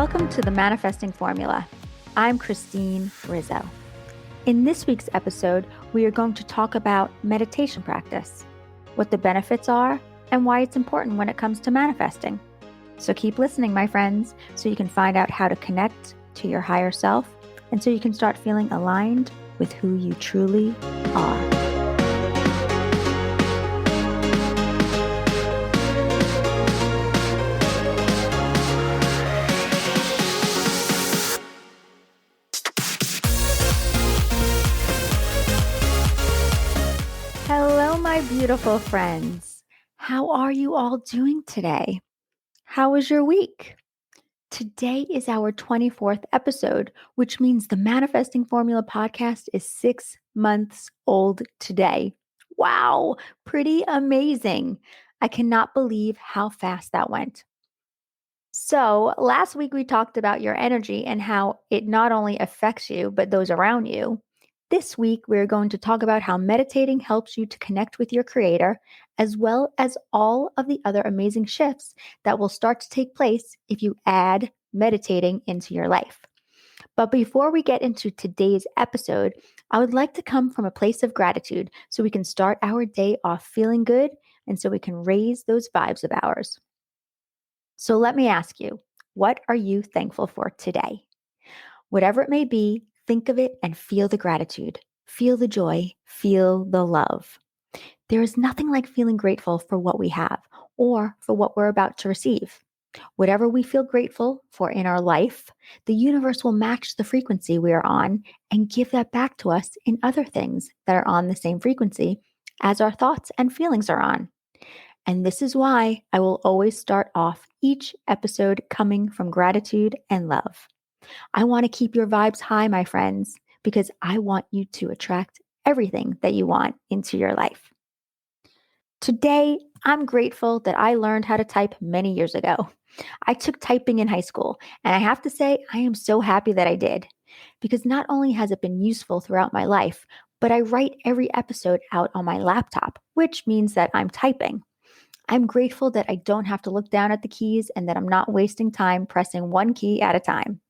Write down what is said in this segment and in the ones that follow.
Welcome to the Manifesting Formula. I'm Christine Rizzo. In this week's episode, we are going to talk about meditation practice, what the benefits are, and why it's important when it comes to manifesting. So keep listening, my friends, so you can find out how to connect to your higher self and so you can start feeling aligned with who you truly are. Hello, my beautiful friends. How are you all doing today? How was your week? Today is our 24th episode, which means the Manifesting Formula podcast is 6 months old today. Wow, pretty amazing. I cannot believe how fast that went. So, last week we talked about your energy and how it not only affects you, but those around you. This week, we're going to talk about how meditating helps you to connect with your creator, as well as all of the other amazing shifts that will start to take place if you add meditating into your life. But before we get into today's episode, I would like to come from a place of gratitude so we can start our day off feeling good and so we can raise those vibes of ours. So let me ask you, what are you thankful for today? Whatever it may be, think of it and feel the gratitude, feel the joy, feel the love. There is nothing like feeling grateful for what we have or for what we're about to receive. Whatever we feel grateful for in our life, the universe will match the frequency we are on and give that back to us in other things that are on the same frequency as our thoughts and feelings are on. And this is why I will always start off each episode coming from gratitude and love. I want to keep your vibes high, my friends, because I want you to attract everything that you want into your life. Today, I'm grateful that I learned how to type many years ago. I took typing in high school, and I have to say, I am so happy that I did, because not only has it been useful throughout my life, but I write every episode out on my laptop, which means that I'm typing. I'm grateful that I don't have to look down at the keys and that I'm not wasting time pressing one key at a time.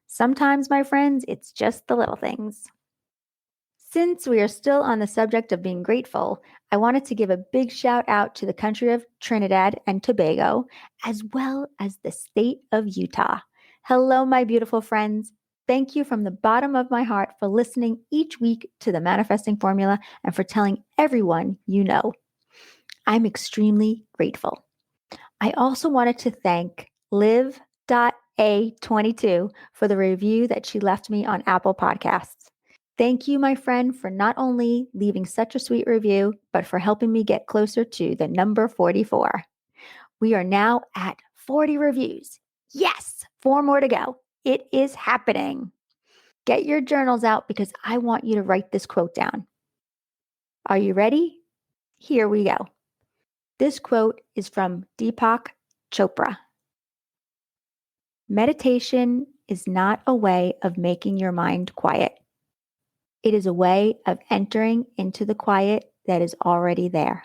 Sometimes, my friends, it's just the little things. Since we are still on the subject of being grateful, I wanted to give a big shout out to the country of Trinidad and Tobago, as well as the state of Utah. Hello, my beautiful friends. Thank you from the bottom of my heart for listening each week to the Manifesting Formula and for telling everyone you know. I'm extremely grateful. I also wanted to thank live.a22 for the review that she left me on Apple Podcasts. Thank you, my friend, for not only leaving such a sweet review, but for helping me get closer to the number 44. We are now at 40 reviews. Yes, 4 more to go. It is happening. Get your journals out because I want you to write this quote down. Are you ready? Here we go. This quote is from Deepak Chopra. Meditation is not a way of making your mind quiet. It is a way of entering into the quiet that is already there,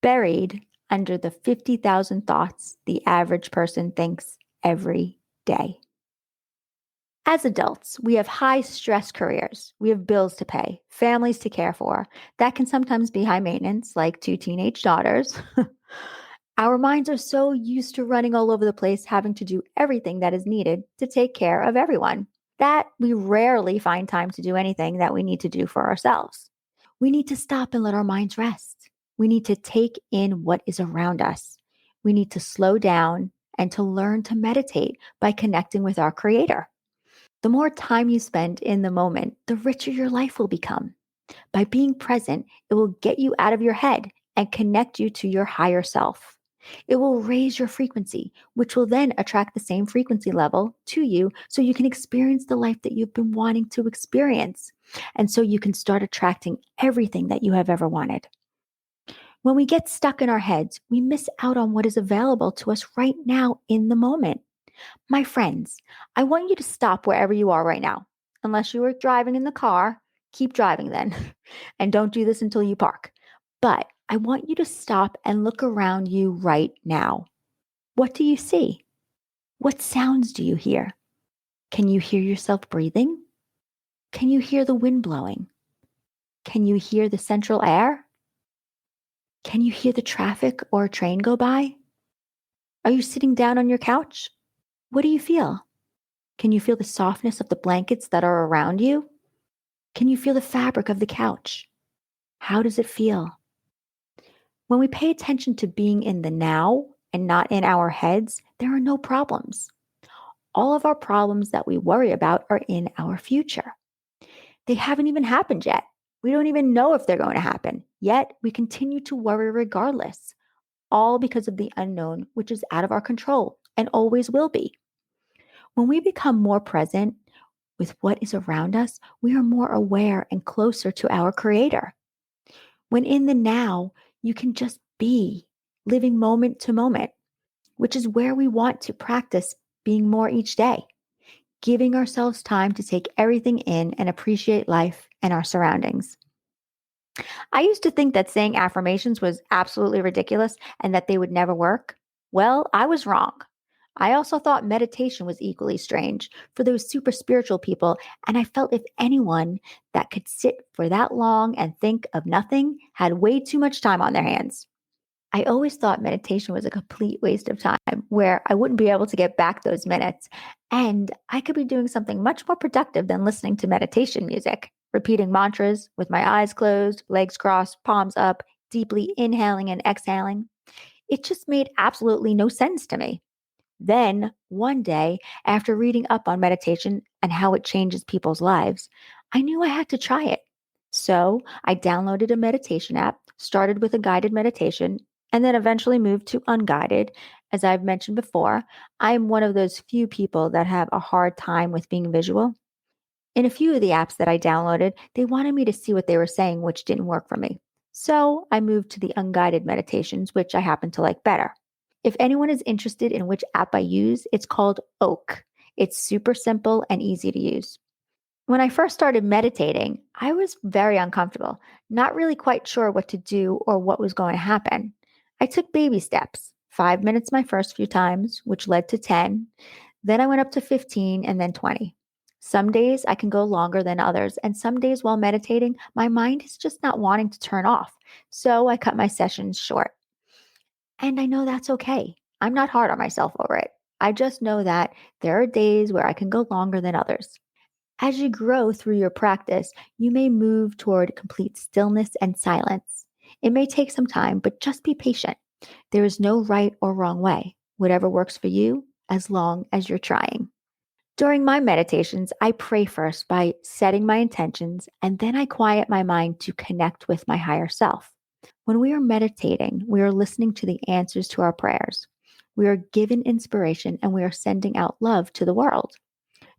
buried under the 50,000 thoughts the average person thinks every day. As adults, we have high stress careers. We have bills to pay, families to care for. That can sometimes be high maintenance, like 2 teenage daughters. Our minds are so used to running all over the place, having to do everything that is needed to take care of everyone, that we rarely find time to do anything that we need to do for ourselves. We need to stop and let our minds rest. We need to take in what is around us. We need to slow down and to learn to meditate by connecting with our Creator. The more time you spend in the moment, the richer your life will become. By being present, it will get you out of your head and connect you to your higher self. It will raise your frequency, which will then attract the same frequency level to you so you can experience the life that you've been wanting to experience. And so you can start attracting everything that you have ever wanted. When we get stuck in our heads, we miss out on what is available to us right now in the moment. My friends, I want you to stop wherever you are right now. Unless you are driving in the car, keep driving then. And don't do this until you park. But I want you to stop and look around you right now. What do you see? What sounds do you hear? Can you hear yourself breathing? Can you hear the wind blowing? Can you hear the central air? Can you hear the traffic or a train go by? Are you sitting down on your couch? What do you feel? Can you feel the softness of the blankets that are around you? Can you feel the fabric of the couch? How does it feel? When we pay attention to being in the now and not in our heads, there are no problems. All of our problems that we worry about are in our future. They haven't even happened yet. We don't even know if they're going to happen. Yet we continue to worry regardless, all because of the unknown, which is out of our control and always will be. When we become more present with what is around us, we are more aware and closer to our Creator. When in the now, you can just be, living moment to moment, which is where we want to practice being more each day, giving ourselves time to take everything in and appreciate life and our surroundings. I used to think that saying affirmations was absolutely ridiculous and that they would never work. Well, I was wrong. I also thought meditation was equally strange for those super spiritual people, and I felt if anyone that could sit for that long and think of nothing had way too much time on their hands. I always thought meditation was a complete waste of time where I wouldn't be able to get back those minutes. And I could be doing something much more productive than listening to meditation music, repeating mantras with my eyes closed, legs crossed, palms up, deeply inhaling and exhaling. It just made absolutely no sense to me. Then, one day, after reading up on meditation and how it changes people's lives, I knew I had to try it. So I downloaded a meditation app, started with a guided meditation, and then eventually moved to unguided. As I've mentioned before, I'm one of those few people that have a hard time with being visual. In a few of the apps that I downloaded, they wanted me to see what they were saying, which didn't work for me. So I moved to the unguided meditations, which I happen to like better. If anyone is interested in which app I use, it's called Oak. It's super simple and easy to use. When I first started meditating, I was very uncomfortable, not really quite sure what to do or what was going to happen. I took baby steps, 5 minutes my first few times, which led to 10. Then I went up to 15 and then 20. Some days I can go longer than others, and some days while meditating, my mind is just not wanting to turn off. So I cut my sessions short. And I know that's okay. I'm not hard on myself over it. I just know that there are days where I can go longer than others. As you grow through your practice, you may move toward complete stillness and silence. It may take some time, but just be patient. There is no right or wrong way. Whatever works for you, as long as you're trying. During my meditations, I pray first by setting my intentions, and then I quiet my mind to connect with my higher self. When we are meditating, we are listening to the answers to our prayers. We are given inspiration and we are sending out love to the world.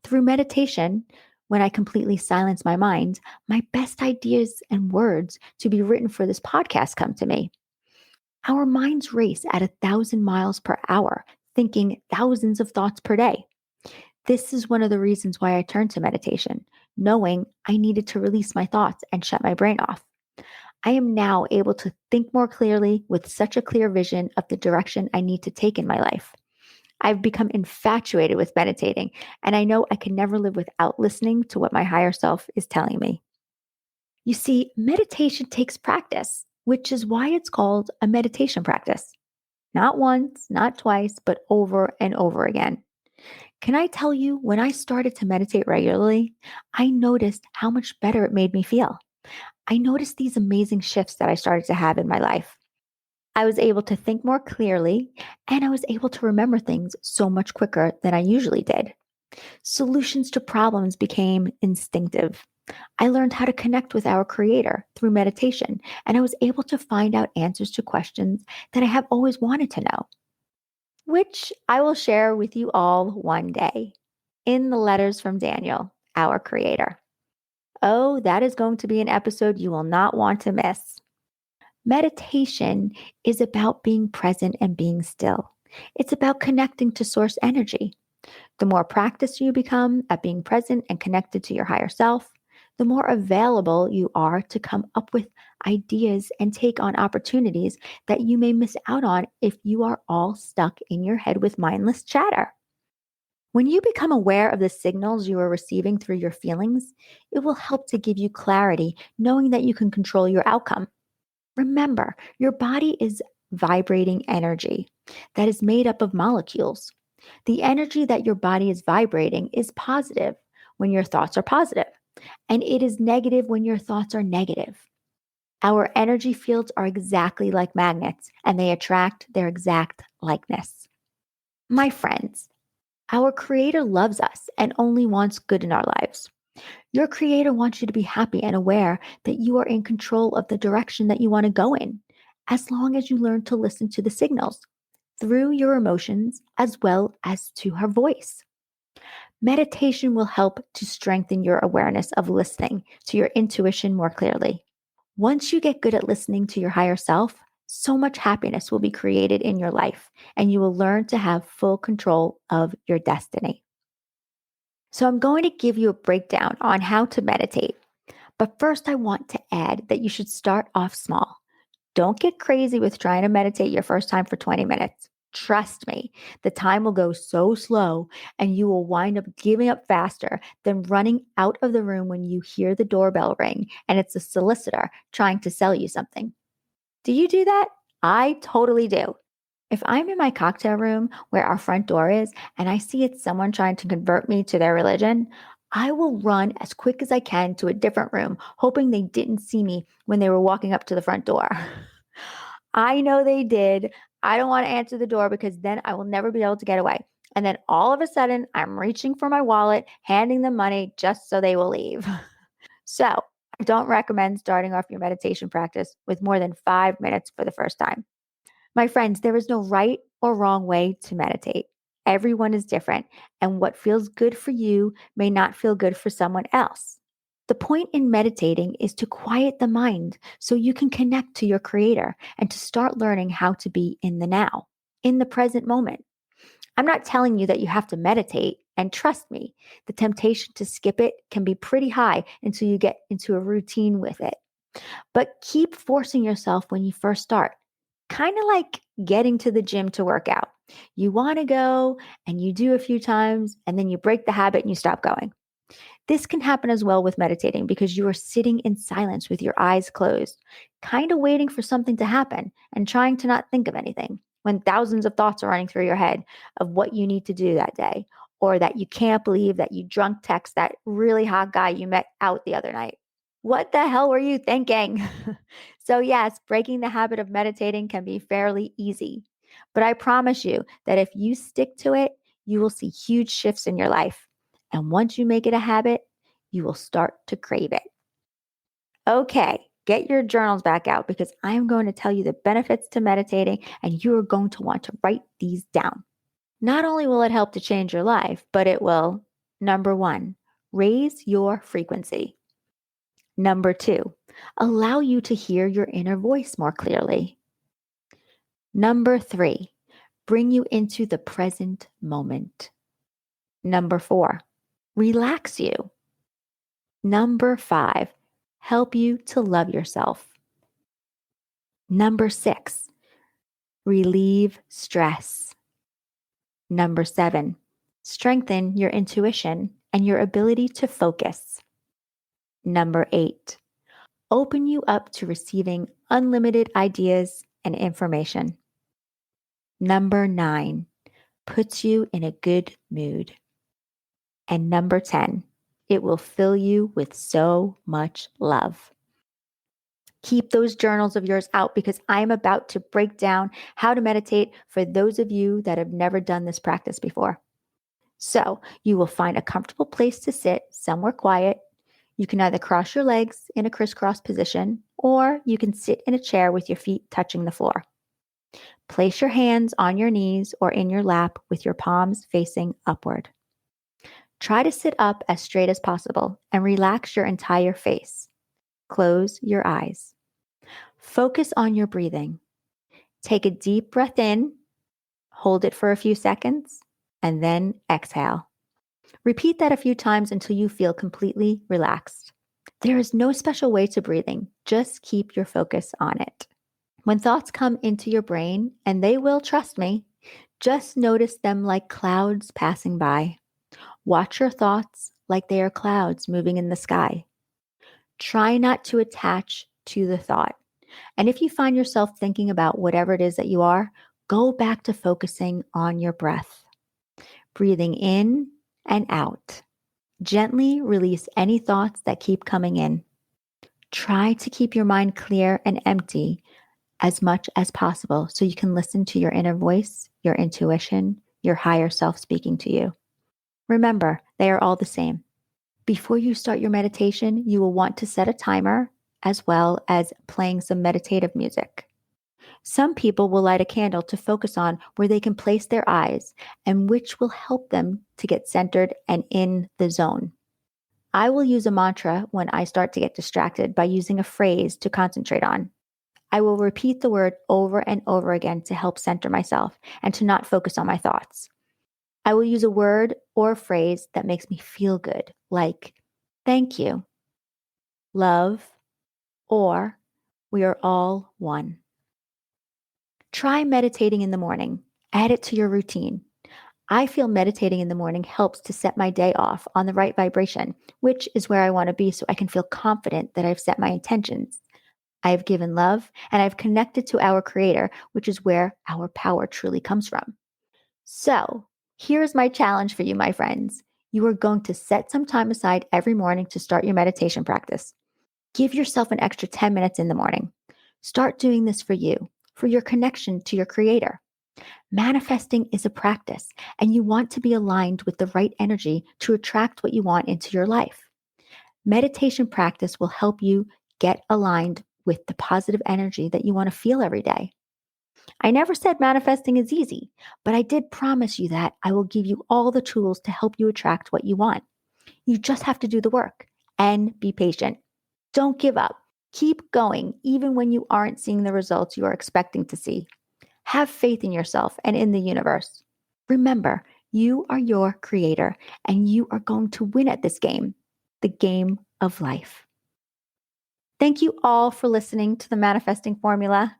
Through meditation, when I completely silence my mind, my best ideas and words to be written for this podcast come to me. Our minds race at 1,000 miles per hour, thinking thousands of thoughts per day. This is one of the reasons why I turned to meditation, knowing I needed to release my thoughts and shut my brain off. I am now able to think more clearly with such a clear vision of the direction I need to take in my life. I've become infatuated with meditating, and I know I can never live without listening to what my higher self is telling me. You see, meditation takes practice, which is why it's called a meditation practice. Not once, not twice, but over and over again. Can I tell you, when I started to meditate regularly, I noticed how much better it made me feel. I noticed these amazing shifts that I started to have in my life. I was able to think more clearly, and I was able to remember things so much quicker than I usually did. Solutions to problems became instinctive. I learned how to connect with our Creator through meditation, and I was able to find out answers to questions that I have always wanted to know, which I will share with you all one day in the letters from Daniel, our Creator. Oh, that is going to be an episode you will not want to miss. Meditation is about being present and being still. It's about connecting to source energy. The more practiced you become at being present and connected to your higher self, the more available you are to come up with ideas and take on opportunities that you may miss out on if you are all stuck in your head with mindless chatter. When you become aware of the signals you are receiving through your feelings, it will help to give you clarity, knowing that you can control your outcome. Remember, your body is vibrating energy that is made up of molecules. The energy that your body is vibrating is positive when your thoughts are positive, and it is negative when your thoughts are negative. Our energy fields are exactly like magnets, and they attract their exact likeness. My friends, our Creator loves us and only wants good in our lives. Your Creator wants you to be happy and aware that you are in control of the direction that you want to go in, as long as you learn to listen to the signals through your emotions as well as to her voice. Meditation will help to strengthen your awareness of listening to your intuition more clearly. Once you get good at listening to your higher self, so much happiness will be created in your life, and you will learn to have full control of your destiny. So, I'm going to give you a breakdown on how to meditate. But first, I want to add that you should start off small. Don't get crazy with trying to meditate your first time for 20 minutes. Trust me, the time will go so slow and you will wind up giving up faster than running out of the room when you hear the doorbell ring and it's a solicitor trying to sell you something. Do you do that? I totally do. If I'm in my cocktail room where our front door is and I see it's someone trying to convert me to their religion, I will run as quick as I can to a different room, hoping they didn't see me when they were walking up to the front door. I know they did. I don't want to answer the door because then I will never be able to get away. And then all of a sudden, I'm reaching for my wallet, handing them money just so they will leave. So, I don't recommend starting off your meditation practice with more than 5 minutes for the first time. My friends, there is no right or wrong way to meditate. Everyone is different, and what feels good for you may not feel good for someone else. The point in meditating is to quiet the mind so you can connect to your creator and to start learning how to be in the now, in the present moment. I'm not telling you that you have to meditate, and trust me, the temptation to skip it can be pretty high until you get into a routine with it. But keep forcing yourself when you first start, kind of like getting to the gym to work out. You want to go and you do a few times, and then you break the habit and you stop going. This can happen as well with meditating because you are sitting in silence with your eyes closed, kind of waiting for something to happen and trying to not think of anything when thousands of thoughts are running through your head of what you need to do that day, or that you can't believe that you drunk text that really hot guy you met out the other night. What the hell were you thinking? So, yes, breaking the habit of meditating can be fairly easy. But I promise you that if you stick to it, you will see huge shifts in your life. And once you make it a habit, you will start to crave it. Okay, get your journals back out because I'm going to tell you the benefits to meditating, and you are going to want to write these down. Not only will it help to change your life, but it will, number one, raise your frequency. Number two, allow you to hear your inner voice more clearly. Number three, bring you into the present moment. Number four, relax you. Number five, help you to love yourself. Number six, relieve stress. Number seven, strengthen your intuition and your ability to focus. Number eight, open you up to receiving unlimited ideas and information. Number nine, puts you in a good mood. And number 10, it will fill you with so much love. Keep those journals of yours out because I'm about to break down how to meditate for those of you that have never done this practice before. So you will find a comfortable place to sit somewhere quiet. You can either cross your legs in a crisscross position, or you can sit in a chair with your feet touching the floor. Place your hands on your knees or in your lap with your palms facing upward. Try to sit up as straight as possible and relax your entire face. Close your eyes. Focus on your breathing. Take a deep breath in, hold it for a few seconds, and then exhale. Repeat that a few times until you feel completely relaxed. There is no special way to breathing, just keep your focus on it. When thoughts come into your brain, and they will, trust me, just notice them like clouds passing by. Watch your thoughts like they are clouds moving in the sky. Try not to attach to the thought. And if you find yourself thinking about whatever it is that you are, go back to focusing on your breath, breathing in and out. Gently release any thoughts that keep coming in. Try to keep your mind clear and empty as much as possible so you can listen to your inner voice, your intuition, your higher self speaking to you. Remember, they are all the same. Before you start your meditation, you will want to set a timer as well as playing some meditative music. Some people will light a candle to focus on where they can place their eyes and which will help them to get centered and in the zone. I will use a mantra when I start to get distracted by using a phrase to concentrate on. I will repeat the word over and over again to help center myself and to not focus on my thoughts. I will use a word or a phrase that makes me feel good, like thank you, love, or we are all one. Try meditating in the morning. Add it to your routine. I feel meditating in the morning helps to set my day off on the right vibration, which is where I want to be so I can feel confident that I've set my intentions. I have given love and I've connected to our Creator, which is where our power truly comes from. So, here's my challenge for you, my friends. You are going to set some time aside every morning to start your meditation practice. Give yourself an extra 10 minutes in the morning. Start doing this for you, for your connection to your Creator. Manifesting is a practice, and you want to be aligned with the right energy to attract what you want into your life. Meditation practice will help you get aligned with the positive energy that you want to feel every day. I never said manifesting is easy, but I did promise you that I will give you all the tools to help you attract what you want. You just have to do the work and be patient. Don't give up. Keep going, even when you aren't seeing the results you are expecting to see. Have faith in yourself and in the universe. Remember, you are your creator, and you are going to win at this game, the game of life. Thank you all for listening to the Manifesting Formula.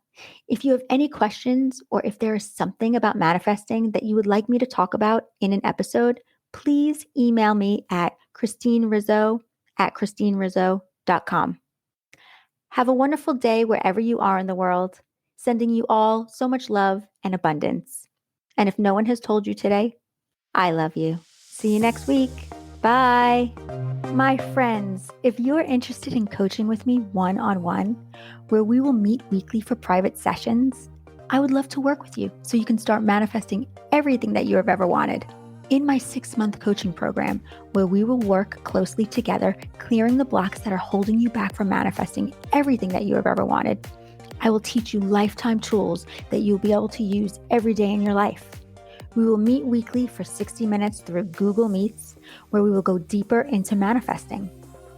If you have any questions or if there is something about manifesting that you would like me to talk about in an episode, please email me at christinerizzo@christinerizzo.com. Have a wonderful day wherever you are in the world, sending you all so much love and abundance. And if no one has told you today, I love you. See you next week. Bye. My friends, if you are interested in coaching with me one-on-one, where we will meet weekly for private sessions, I would love to work with you so you can start manifesting everything that you have ever wanted. In my 6-month coaching program, where we will work closely together, clearing the blocks that are holding you back from manifesting everything that you have ever wanted, I will teach you lifetime tools that you'll be able to use every day in your life. We will meet weekly for 60 minutes through Google Meets, where we will go deeper into manifesting.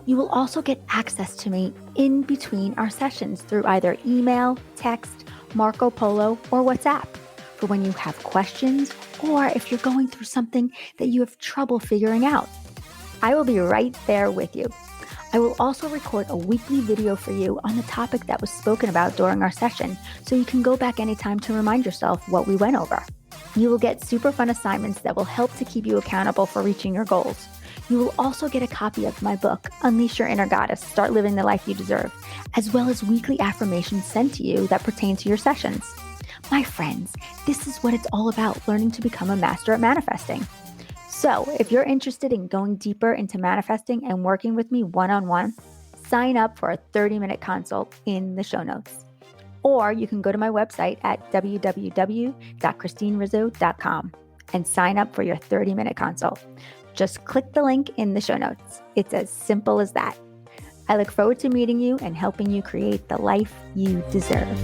You will also get access to me in between our sessions through either email, text, Marco Polo, or WhatsApp for when you have questions or if you're going through something that you have trouble figuring out. I will be right there with you. I will also record a weekly video for you on the topic that was spoken about during our session, so you can go back anytime to remind yourself what we went over. You will get super fun assignments that will help to keep you accountable for reaching your goals. You will also get a copy of my book, Unleash Your Inner Goddess, Start Living the Life You Deserve, as well as weekly affirmations sent to you that pertain to your sessions. My friends, this is what it's all about, learning to become a master at manifesting. So if you're interested in going deeper into manifesting and working with me one-on-one, sign up for a 30-minute consult in the show notes. Or you can go to my website at www.christinerizzo.com and sign up for your 30-minute consult. Just click the link in the show notes. It's as simple as that. I look forward to meeting you and helping you create the life you deserve.